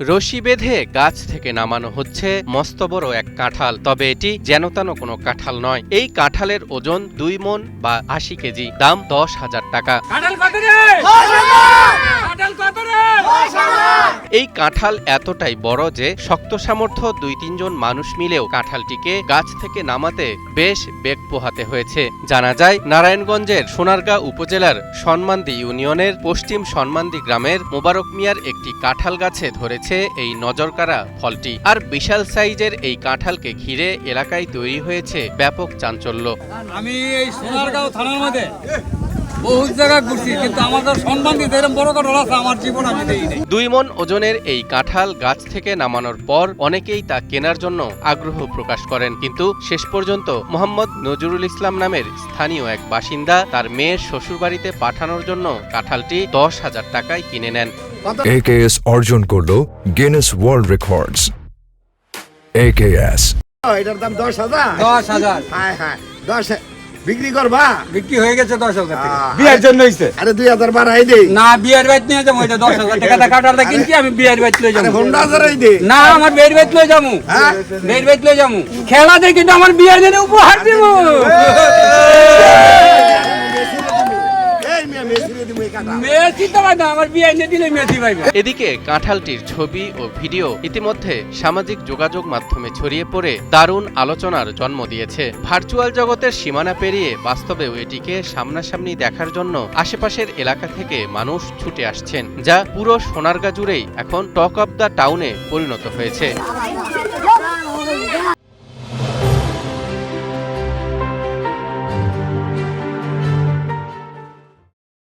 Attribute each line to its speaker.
Speaker 1: রশি বেঁধে গাছ থেকে নামানো হচ্ছে মস্ত বড় এক কাঁঠাল। তবে এটি যেনতেন কোনো কাঁঠাল নয়। এই কাঁঠালের ওজন 2 মণ বা 80 কেজি, দাম 10,000 টাকা। এই কাঁঠাল এতটাই বড় যে শক্ত সামর্থ্য 2-3 জন মানুষ মিলেও কাঁঠালটিকে গাছ থেকে নামাতে বেশ বেগ পোহাতে হয়েছে। জানা যায় নারায়ণগঞ্জের সোনারগাঁ উপজেলার সনমান্দি ইউনিয়নের পশ্চিম সনমান্দি গ্রামের মোবারক মিয়ার একটি কাঁঠাল গাছে ধরেছে এই নজরকাড়া ফলটি। আর বিশাল সাইজের এই কাঁঠালকে ঘিরে এলাকায় তৈরি হয়েছে ব্যাপক চাঞ্চল্য।
Speaker 2: আমি এই সোনারগাঁও থানার মধ্যে বহুত জায়গা ঘুরছি, কিন্তু আমাদের সনমান্দিতে এরকম বড় কাঁঠাল আছে আমার জীবন আমি দেখিনি।
Speaker 1: 2 মণ ওজনের এই কাঁঠাল গাছ থেকে নামানোর পর অনেকেই তা কেনার জন্য আগ্রহ প্রকাশ করেন, কিন্তু শেষ পর্যন্ত মোহাম্মদ নজরুল ইসলাম নামের স্থানীয় এক বাসিন্দা তার মেয়ের শ্বশুরবাড়িতে পাঠানোর জন্য কাঁঠালটি 10,000 টাকায় কিনে নেন।
Speaker 3: AKS অর্জন করলো গিনেস ওয়ার্ল্ড রেকর্ডস। AKS
Speaker 4: এটার দাম 10,000।
Speaker 2: 10,000
Speaker 4: হ্যাঁ হ্যাঁ 10 বিক্রি করবা?
Speaker 2: বিক্রি হয়ে গেছে 10,000 টাকা।
Speaker 4: বিয়ের জন্য হইছে। আরে 2,000 বাড়াই দেই।
Speaker 2: না, বিয়ের বাইত নিয়ে যাবো, এটা 10,000 টাকা কাঁঠালটা কিনছি আমি বিয়ের বাইত লয়ে
Speaker 4: আরে
Speaker 2: যাবো।
Speaker 4: হোন্ডা জরাই দে।
Speaker 2: না, আমার বিয়ের বাইত লয়ে যাবো।
Speaker 4: হ্যাঁ?
Speaker 2: বিয়ের বাইত লয়ে যাবো, খেলা দেখি তো আমার বিয়ের দিনে উপহার দিব।
Speaker 4: এই মিয়া মেসিরে দিমু এই কাটা।
Speaker 2: মেসি তো ভাই না, আমার বিয়ে এনে দিলে মেসি পাইবে।
Speaker 1: এদিকে কাঁঠালটির ছবি ও ভিডিও ইতিমধ্যে সামাজিক যোগাযোগ মাধ্যমে ছড়িয়ে পড়ে দারুণ আলোচনার জন্ম দিয়েছে। ভার্চুয়াল জগতের সীমানা পেরিয়ে বাস্তবেও এটিকে সামনাসামনি দেখার জন্য আশেপাশের এলাকা থেকে মানুষ ছুটে আসছেন, যা পুরো সোনারগাঁ জুড়েই এখন টক অব দ্য টাউনে পরিণত হয়েছে।